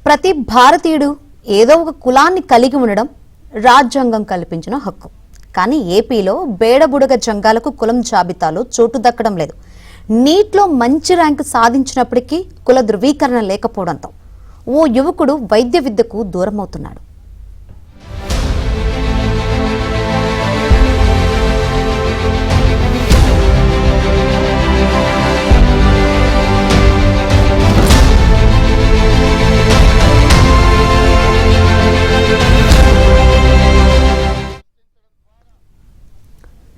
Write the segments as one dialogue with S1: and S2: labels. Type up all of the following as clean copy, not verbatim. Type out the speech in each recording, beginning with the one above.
S1: ప్రతి భారతీయుడు ఏదో ఒక కులాన్ని కలిగి ఉండడం రాజ్యాంగం కల్పించిన హక్కు. కానీ ఏపీలో బేడబుడగ జంగాలకు కులం జాబితాలో చోటు దక్కడం లేదు. నీట్లో మంచి ర్యాంకు సాధించినప్పటికీ కుల ధృవీకరణ లేకపోవడంతో ఓ యువకుడు వైద్య విద్యకు దూరమవుతున్నాడు.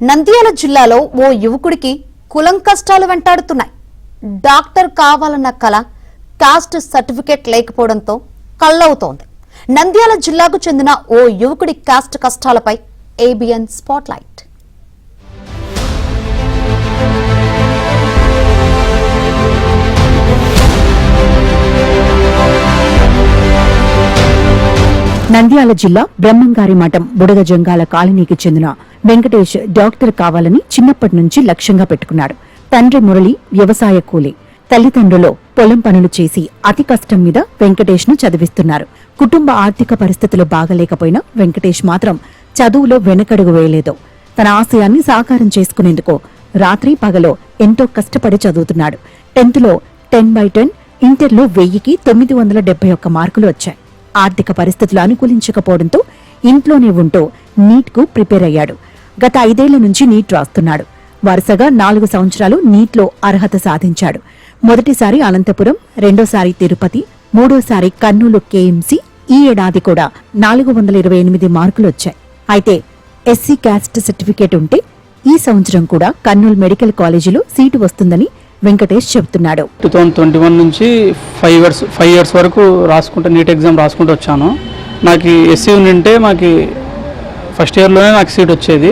S1: నంద్యాల జిల్లాలో ఓ యువకుడికి కులం కష్టాలు వెంటాడుతున్నాయి. డాక్టర్ కావాలన్న కల కాస్ట్ సర్టిఫికేట్ లేకపోవడంతో కళ్ళవుతోంది. నంద్యాల జిల్లాకు చెందిన ఓ యువకుడి కాస్ట్ కష్టాలపై ఏబిఎన్ స్పాట్లైట్.
S2: నంద్యాల జిల్లా బ్రహ్మంగారి మఠం బుడగ జంగాల కాలనీకి చెందిన వెంకటేష్ డాక్టర్ కావాలని చిన్నప్పటి నుంచి లక్ష్యంగా పెట్టుకున్నాడు. తండ్రి మురళి వ్యవసాయ కూలీ, తల్లిదండ్రులు పొలం పనులు చేసి అతి కష్టం మీద వెంకటేష్ ను చదివిస్తున్నారు. కుటుంబ ఆర్థిక పరిస్థితులు బాగలేకపోయినా వెంకటేష్ మాత్రం చదువులో వెనకడుగు వేయలేదు. తన ఆశయాన్ని సాకారం చేసుకునేందుకు రాత్రి పగలో ఎంతో కష్టపడి చదువుతున్నాడు. 10th లో 10/10, ఇంటర్లో 1000కి 971 మార్కులు వచ్చాయి. ఆర్థిక పరిస్థితులు అనుకూలించకపోవడంతో ఇంట్లోనే ఉంటూ నీట్కు ప్రిపేర్ అయ్యాడు. గత 5 ఏళ్ల నుంచి నీట్ రాస్తున్నాడు. వరుసగా 4 సంవత్సరాలు నీట్లో అర్హత సాధించాడు. మొదటిసారి అనంతపురం, రెండోసారి తిరుపతి, మూడోసారి కర్నూలు కేఎంసీ. ఈ ఏడాది కూడా 428 మార్కులు వచ్చాయి. అయితే ఎస్సీ క్యాస్ట్ సర్టిఫికేట్ ఉంటే ఈ సంవత్సరం కూడా కర్నూలు మెడికల్ కాలేజీలో సీటు వస్తుందని వెంకటేష్ చెబుతున్నాడు.
S3: 2021 నుంచి 5 ఇయర్స్ వరకు రాసుకుంటూ నీట్ ఎగ్జామ్ రాసుకుంటూ వచ్చాను. నాకు ఎస్సీ ఉంటే మాకు ఫస్ట్ ఇయర్లోనే నాకు సీట్ వచ్చేది.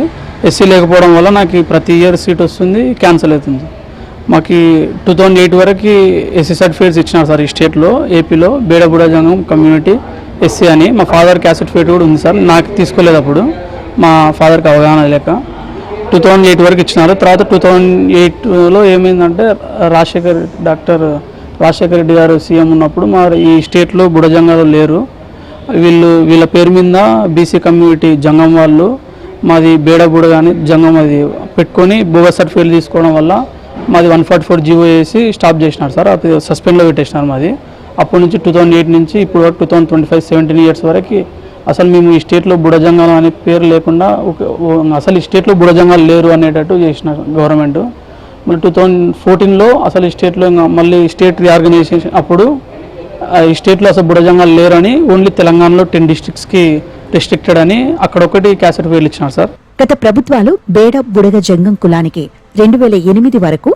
S3: ఎస్సీ లేకపోవడం వల్ల నాకు ప్రతి ఇయర్ సీట్ వస్తుంది, క్యాన్సిల్ అవుతుంది. మాకు 2008 వరకు ఎస్సీ సర్టిఫికేట్స్ ఇచ్చినారు సార్ ఈ స్టేట్లో, ఏపీలో బేడబుడ జంగం కమ్యూనిటీ ఎస్సీ అని. మా ఫాదర్ క్యాస్ట్ సర్టిఫికేట్ కూడా ఉంది సార్, నాకు తీసుకోలేదు అప్పుడు, మా ఫాదర్కి అవగాహన లేక. 2008 వరకు ఇచ్చినారు. తర్వాత 2008లో ఏమైందంటే డాక్టర్ రాజశేఖర్ రెడ్డి గారు సీఎం ఉన్నప్పుడు మా ఈ స్టేట్లో బుడజంగాలు లేరు. వీళ్ళ పేరు మీద బీసీ కమ్యూనిటీ జంగం వాళ్ళు మాది బేడబుడ కానీ జంగం అది పెట్టుకొని బోగస్ సర్టిఫికేట్ తీసుకోవడం వల్ల మాది 144 జీవో వేసి స్టాప్ చేసినారు సార్. అది సస్పెండ్లో పెట్టేసినారు మాది. అప్పటి నుంచి 2008 నుంచి ఇప్పుడు 2025 17 ఇయర్స్ వరకు అసలు మేము ఈ స్టేట్లో బుడజంగాలు అనే పేరు లేకుండా అసలు ఈ స్టేట్లో బుడజంగాలు లేరు అనేటట్టు చేసిన గవర్నమెంట్. మళ్ళీ 2014లో అసలు ఈ స్టేట్లో మళ్ళీ స్టేట్ రీఆర్గనైజేషన్ అప్పుడు ఈ స్టేట్లో అసలు బుడజంగాలు లేరు అని ఓన్లీ తెలంగాణలో 10 డిస్ట్రిక్ట్స్కి రెస్ట్రిక్టెడ్ అని అక్కడ ఒకటి క్యాస్ట్ సర్టిఫికేట్లు ఇచ్చినారు సార్.
S2: గత ప్రభుత్వాలు బేడ బుడగ జంగం కులానికి 2008 వరకు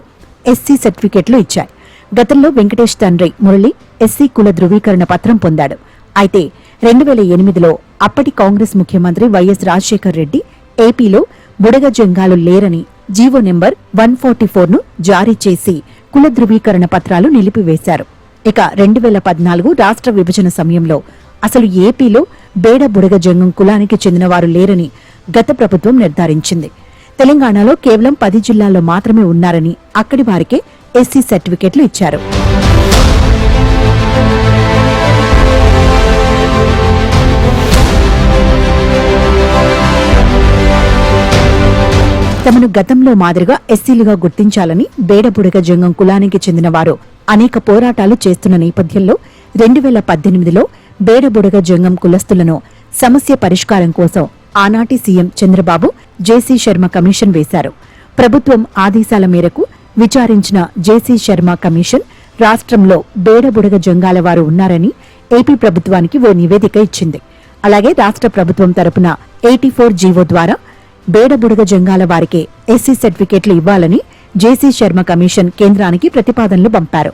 S2: ఎస్సీ సర్టిఫికేట్లు ఇచ్చాయి. గతంలో వెంకటేష్ తండ్రి మురళి ఎస్సీ కుల ధృవీకరణ పత్రం పొందాడు. అయితే 2008లో అప్పటి కాంగ్రెస్ ముఖ్యమంత్రి వైఎస్ రాజశేఖర్ రెడ్డి ఏపీలో బుడగ జంగాలు లేరని జీవో నెంబర్ 144ను జారీ చేసి కుల ధృవీకరణ పత్రాలు నిలిపివేశారు. ఇక 2014 రాష్ట్ర విభజన సమయంలో అసలు ఏపీలో బేడ బుడగ జంగం కులానికి చెందినవారు లేరని గత ప్రభుత్వం నిర్ధారించింది. తెలంగాణలో కేవలం 10 జిల్లాల్లో మాత్రమే ఉన్నారని అక్కడి వారికే ఎస్సీ సర్టిఫికెట్లు ఇచ్చారు. తమను గతంలో మాదిరిగా ఎస్సీలుగా గుర్తించాలని బేడబుడగ జంగం కులానికి చెందిన వారు అనేక పోరాటాలు చేస్తున్న నేపథ్యంలో 2018లో బేడబుడగ జంగం కులస్తులను సమస్య పరిష్కారం కోసం ఆనాటి సీఎం చంద్రబాబు జేసీ శర్మ కమిషన్ వేశారు. ప్రభుత్వం ఆదేశాల మేరకు విచారించిన జేసీ శర్మ కమిషన్ రాష్ట్రంలో బేడబుడగ జంగాల వారు ఉన్నారని ఏపీ ప్రభుత్వానికి ఓ నివేదిక ఇచ్చింది. అలాగే రాష్ట్ర ప్రభుత్వం తరపున 84 జీవో ద్వారా బేడబుడగ జంగాల వారికి ఎస్సీ సర్టిఫికేట్లు ఇవ్వాలని జేసీ శర్మ కమిషన్ కేంద్రానికి ప్రతిపాదనలు పంపారు.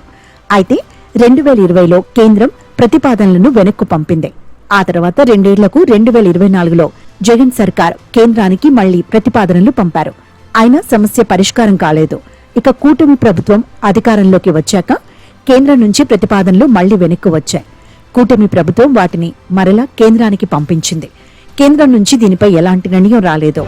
S2: అయితే 2020లో కేంద్రం ప్రతిపాదనలను వెనక్కు పంపింది. ఆ తర్వాత 2 ఏళ్లకు 2024లో జగన్ సర్కార్ కేంద్రానికి మళ్లీ ప్రతిపాదనలు పంపారు. అయినా సమస్య పరిష్కారం కాలేదు. ఇక కూటమి ప్రభుత్వం అధికారంలోకి వచ్చాక కేంద్రం నుంచి ప్రతిపాదనలు మళ్లీ వెనక్కు వచ్చాయి. కూటమి ప్రభుత్వం వాటిని మరలా కేంద్రానికి పంపించింది. కేంద్రం నుంచి దీనిపై ఎలాంటి నిర్ణయం రాలేదు.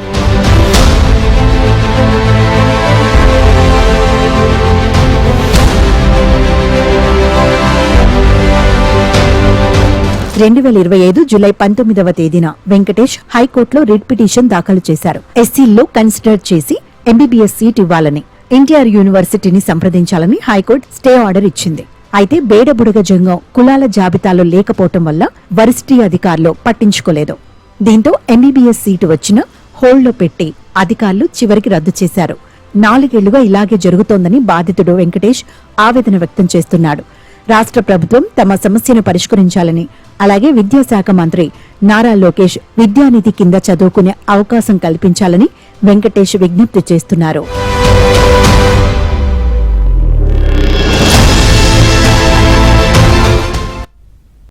S2: 2025 జూలై 19వ తేదీన వెంకటేష్ హైకోర్టులో రిట్ పిటిషన్ దాఖలు చేశారు. ఎస్సీల్లో కన్సిడర్ చేసి ఎంబీబీఎస్ సీట్ ఇవ్వాలని ఎన్టీఆర్ యూనివర్సిటీని సంప్రదించాలని హైకోర్టు స్టే ఆర్డర్ ఇచ్చింది. అయితే బేడబుడగ జంగం కులాల జాబితాలో లేకపోవటం వల్ల వర్సిటీ అధికారులు పట్టించుకోలేదు. దీంతో ఎంబీబీఎస్ సీటు వచ్చినా హోల్డ్లో పెట్టి అధికారులు చివరికి రద్దు చేశారు. 4 ఏళ్లుగా ఇలాగే జరుగుతోందని బాధితుడు వెంకటేష్ ఆవేదన వ్యక్తం చేస్తున్నాడు. రాష్ట్ర ప్రభుత్వం తమ సమస్యను పరిష్కరించాలని, అలాగే విద్యాశాఖ మంత్రి నారా లోకేష్ విద్యానిధి కింద చదువుకునే అవకాశం కల్పించాలని వెంకటేష్ విజ్ఞప్తి చేస్తున్నారు.